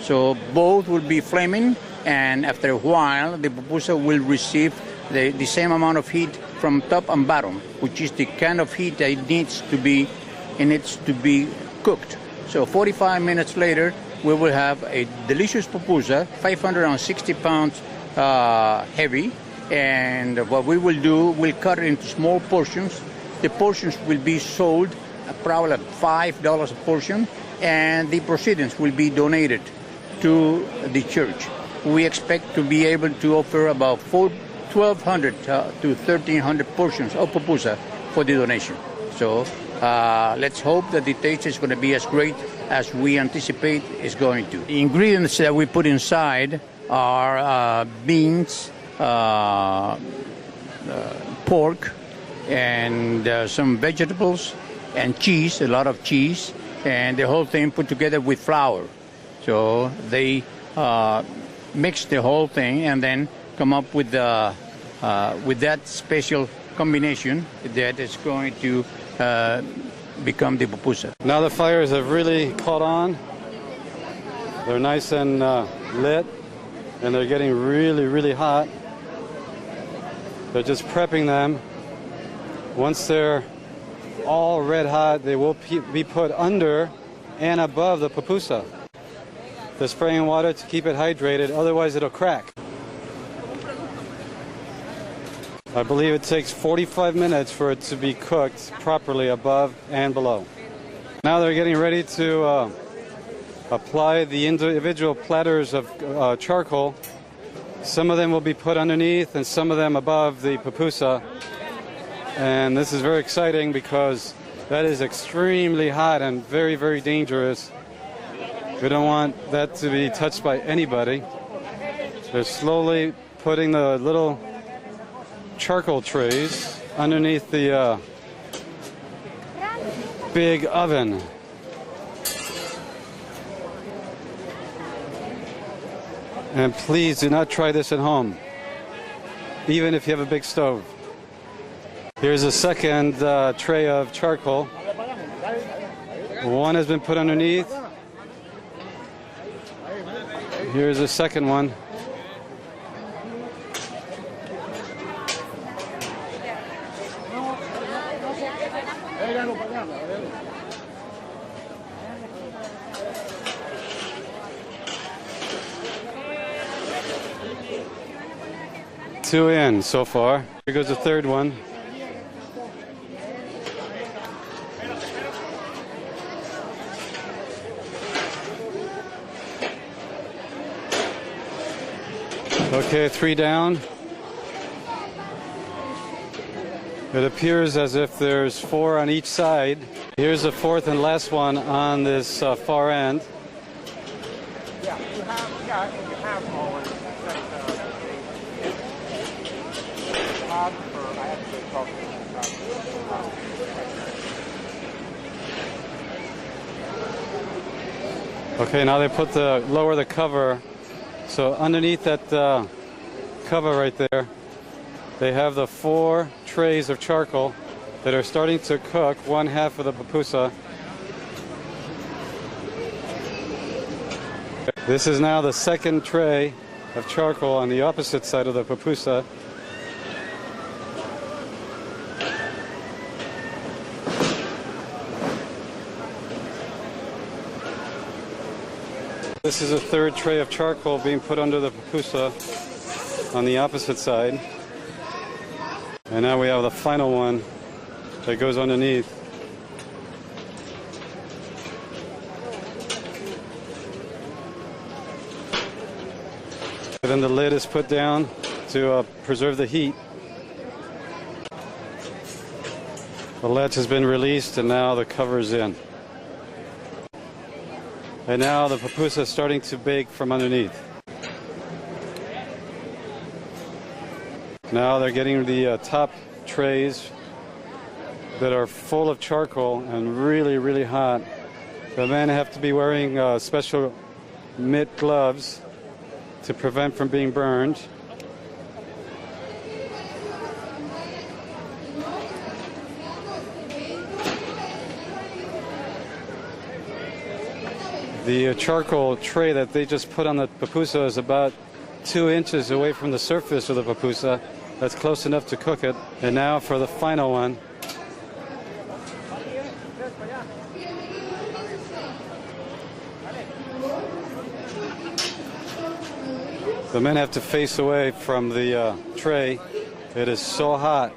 So both will be flaming, and after a while, the pupusa will receive the same amount of heat from top and bottom, which is the kind of heat that it needs to be cooked. So 45 minutes later, we will have a delicious pupusa, 560 pounds heavy. And what we will do, we'll cut it into small portions. The portions will be sold probably at $5 a portion, and the proceedings will be donated to the church. We expect to be able to offer about 1,200 to 1,300 portions of pupusa for the donation. So let's hope that the taste is going to be as great as we anticipate it's going to. The ingredients that we put inside are beans, pork, and some vegetables, and cheese, a lot of cheese, and the whole thing put together with flour. So they mix the whole thing and then come up with that special combination that is going to become the pupusa. Now the fires have really caught on. They're nice and lit, and they're getting really, really hot. They're just prepping them. Once they're all red hot, they will be put under and above the pupusa. They're spraying water to keep it hydrated, otherwise it'll crack. I believe it takes 45 minutes for it to be cooked properly above and below. Now they're getting ready to apply the individual platters of charcoal. Some of them will be put underneath and some of them above the pupusa. And this is very exciting because that is extremely hot and very, very dangerous. We don't want that to be touched by anybody. They're slowly putting the little charcoal trays underneath the big oven. And please do not try this at home, even if you have a big stove. Here's a second tray of charcoal. One has been put underneath. Here's a second one. Two in so far. Here goes the third one. Okay, 3 down. It appears as if there's 4 on each side. Here's the fourth and last one on this far end. Okay, now they lower the cover. So underneath that cover right there, they have the 4 trays of charcoal that are starting to cook one half of the pupusa. This is now the second tray of charcoal on the opposite side of the pupusa. This is a third tray of charcoal being put under the pupusa on the opposite side. And now we have the final one that goes underneath. And then the lid is put down to preserve the heat. The latch has been released and now the cover is in. And now the pupusa is starting to bake from underneath. Now they're getting the top trays that are full of charcoal and really, really hot. The men have to be wearing special mitt gloves to prevent from being burned. The charcoal tray that they just put on the pupusa is about 2 inches away from the surface of the pupusa. That's close enough to cook it. And now for the final one. The men have to face away from the tray. It is so hot.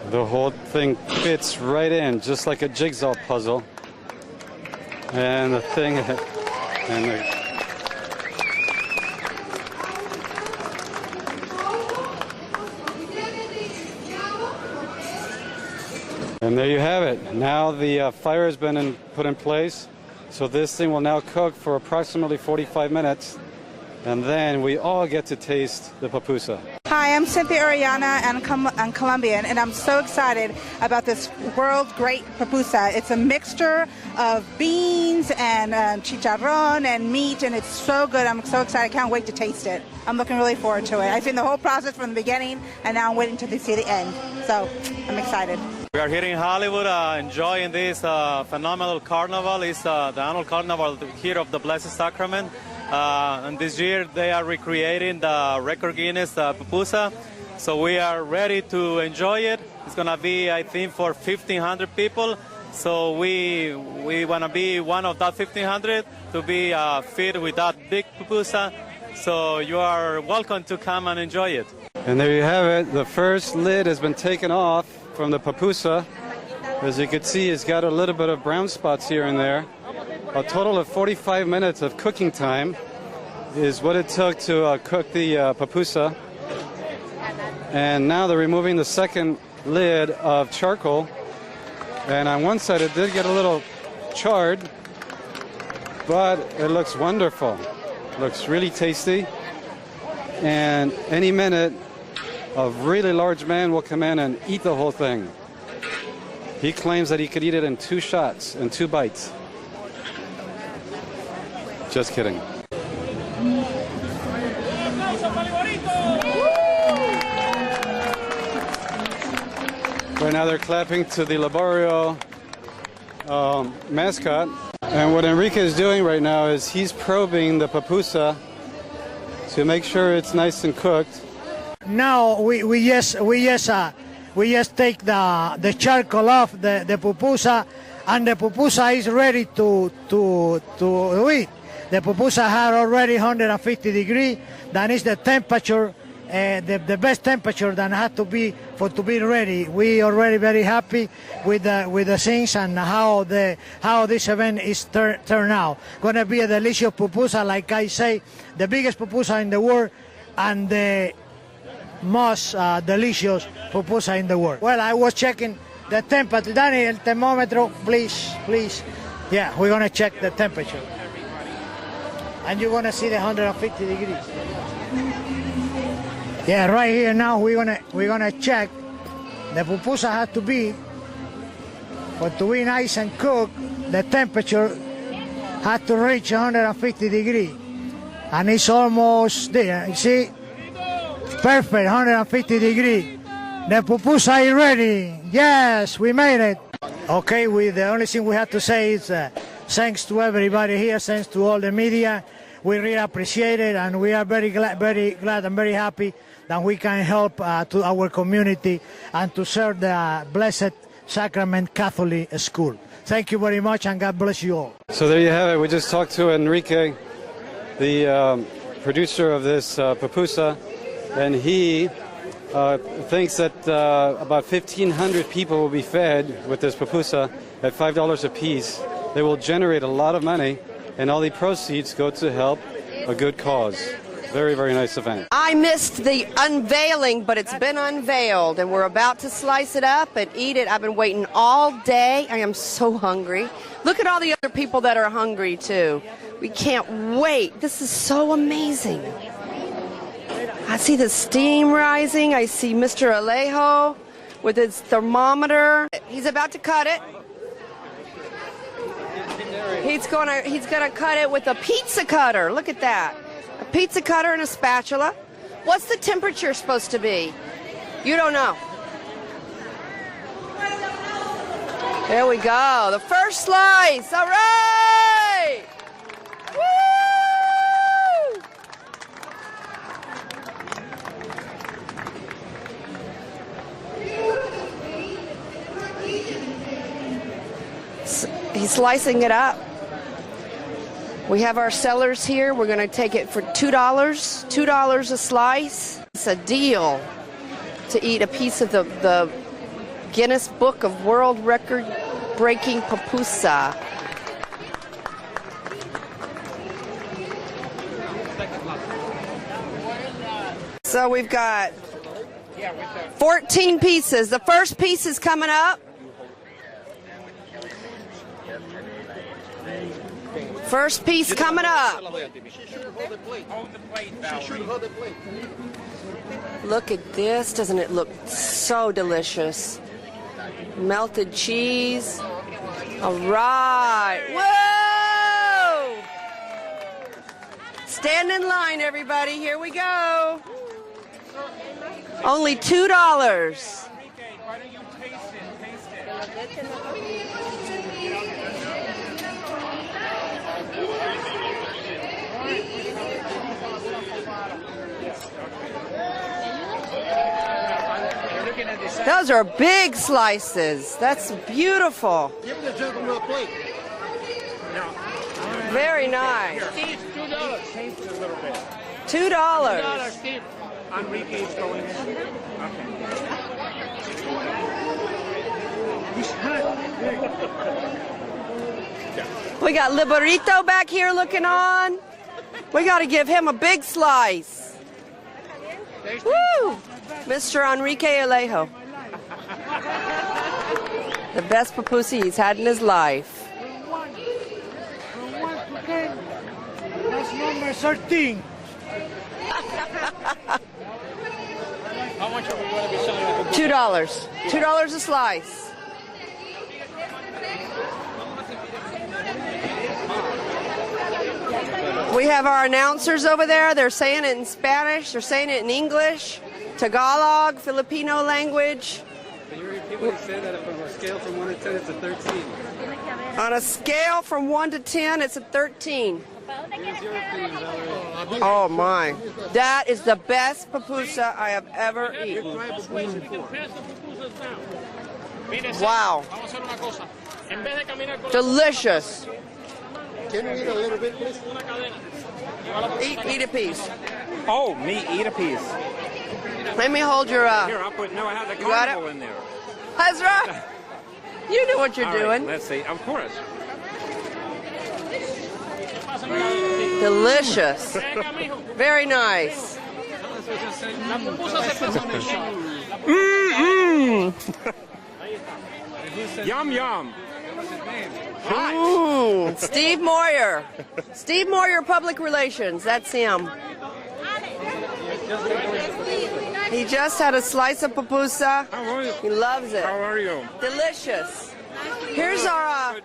The whole thing fits right in, just like a jigsaw puzzle. And the thing, and there you have it. Now the fire has been put in place. So this thing will now cook for approximately 45 minutes. And then we all get to taste the pupusa. Hi, I'm Cynthia Oriana, and I'm Colombian, and I'm so excited about this world's great pupusa. It's a mixture of beans and chicharrón and meat, and it's so good. I'm so excited. I can't wait to taste it. I'm looking really forward to it. I've seen the whole process from the beginning, and now I'm waiting to see the end. So I'm excited. We are here in Hollywood enjoying this phenomenal carnival. It's the annual carnival here of the Blessed Sacrament. And this year they are recreating the record Guinness Pupusa. So we are ready to enjoy it. It's going to be, I think, for 1,500 people. So we want to be one of that 1,500 to be fed with that big pupusa. So you are welcome to come and enjoy it. And there you have it. The first lid has been taken off from the pupusa. As you can see, it's got a little bit of brown spots here and there. A total of 45 minutes of cooking time is what it took to cook the pupusa. And now they're removing the second lid of charcoal. And on one side it did get a little charred, but it looks wonderful. It looks really tasty. And any minute, a really large man will come in and eat the whole thing. He claims that he could eat it in 2 shots, in 2 bites. Just kidding. Right now they're clapping to the Laborio mascot. And what Enrique is doing right now is he's probing the pupusa to make sure it's nice and cooked. Now we just take the charcoal off the pupusa, and the pupusa is ready to eat. The pupusa had already 150 degrees. That is the temperature, the best temperature that had to be to be ready. We already very happy with the things and how this event is turned out. Gonna be a delicious pupusa, like I say, the biggest pupusa in the world and the most delicious pupusa in the world. Well, I was checking the temperature. Danny, el thermometer, please. Yeah, we're gonna check the temperature. And you're gonna see the 150 degrees. Yeah, right here now we're gonna check. The pupusa has to be, for to be nice and cooked, the temperature has to reach 150 degrees. And it's almost there. You see? Perfect, 150 degrees. The pupusa is ready. Yes, we made it. Okay, the only thing we have to say is thanks to everybody here, thanks to all the media. We really appreciate it, and we are very glad and very happy that we can help to our community and to serve the Blessed Sacrament Catholic School. Thank you very much, and God bless you all. So there you have it. We just talked to Enrique, the producer of this pupusa, and he thinks that about 1,500 people will be fed with this pupusa at $5 a piece. They will generate a lot of money, and all the proceeds go to help a good cause. Very, very nice event. I missed the unveiling, but it's been unveiled, and we're about to slice it up and eat it. I've been waiting all day. I am so hungry. Look at all the other people that are hungry, too. We can't wait. This is so amazing. I see the steam rising. I see Mr. Alejo with his thermometer. He's about to cut it. He's gonna cut it with a pizza cutter. Look at that. A pizza cutter and a spatula. What's the temperature supposed to be? You don't know. There we go. The first slice. All right. Woo! He's slicing it up. We have our sellers here. We're going to take it for $2. $2 a slice. It's a deal to eat a piece of the Guinness Book of World Record breaking pupusa. So we've got 14 pieces. The first piece is coming up. First piece coming up. Look at this. Doesn't it look so delicious? Melted cheese. All right. Whoa! Stand in line, everybody. Here we go. Only $2. Those are big slices. That's beautiful. Give the gentleman a plate. Very nice. Steve, $2. Taste it a little bit. $2. $2, Steve. Enrique's going in. We got Liberito back here looking on. We got to give him a big slice. Woo! Mr. Enrique Alejo. The best pupusa he's had in his life. That's number 13. How much are we going to be selling at the $2. $2 a slice. We have our announcers over there. They're saying it in Spanish. They're saying it in English, Tagalog, Filipino language. Can you repeat what he said? That from a scale from 1 to 10, it's a 13. On a scale from 1 to 10, it's a 13. Here's your opinion, Valerie. Oh my. That is the best pupusa I have ever eaten. Wow. Delicious. Can we eat a little bit, please? Eat a piece. Oh, me eat a piece. Let me hold your Here, I'll put, no, I have the you got Carnival it? in there. Ezra, you know what you're All right, doing. let's see, of course. Delicious. Very nice. Yum, yum. Ooh, Steve Moyer. Steve Moyer, Public Relations. That's him. He just had a slice of pupusa. How are you? He loves it. How are you? Delicious. Here's our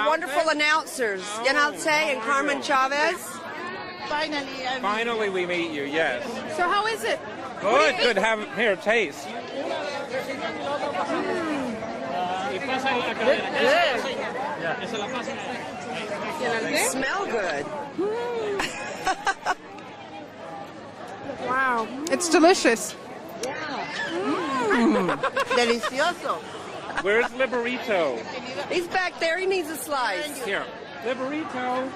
wonderful announcers, Yanalte and Carmen Chavez. Finally, we meet you, yes. So how is it? Good, good. Have here, taste. Smell good. Wow, it's delicious. Delicioso. Where's Liberito? He's back there. He needs a slice. Here, Liberito.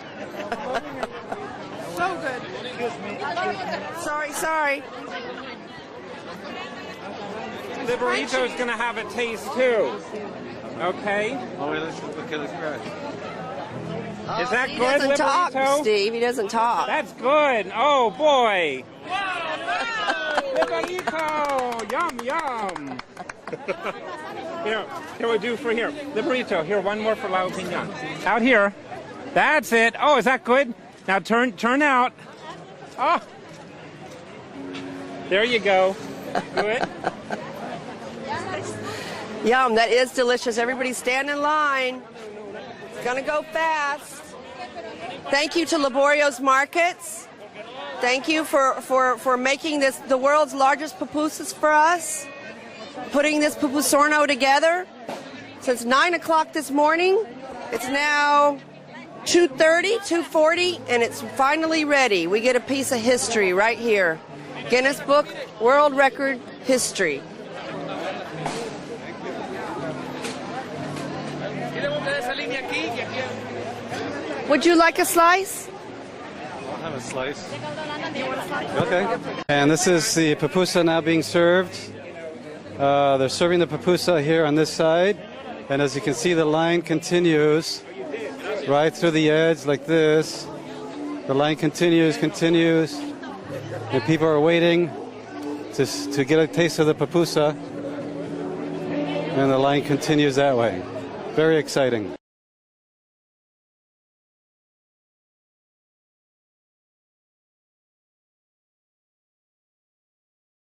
So good. Sorry. Liberito's gonna have a taste too. Okay. Oh, wait, let's look at the crash. Is that he good, doesn't talk, Liberito? Steve. He doesn't talk. That's good. Oh boy. Liberito, yum yum. Here we do for here. Liberito, here, one more for La Opinion. Out here. That's it. Oh, is that good? Now turn out. Oh. There you go. Good. Yum, that is delicious. Everybody stand in line. It's gonna go fast. Thank you to Laborio's Markets. Thank you for making this the world's largest pupusas for us. Putting this pupusorno together since 9 o'clock this morning. It's now 2:30, 2:40, and it's finally ready. We get a piece of history right here. Guinness Book World Record History. Would you like a slice? I'll have a slice. Okay. And this is the pupusa now being served. They're serving the pupusa here on this side. And as you can see, the line continues right through the edge like this. The line continues. And people are waiting to get a taste of the pupusa. And the line continues that way. Very exciting.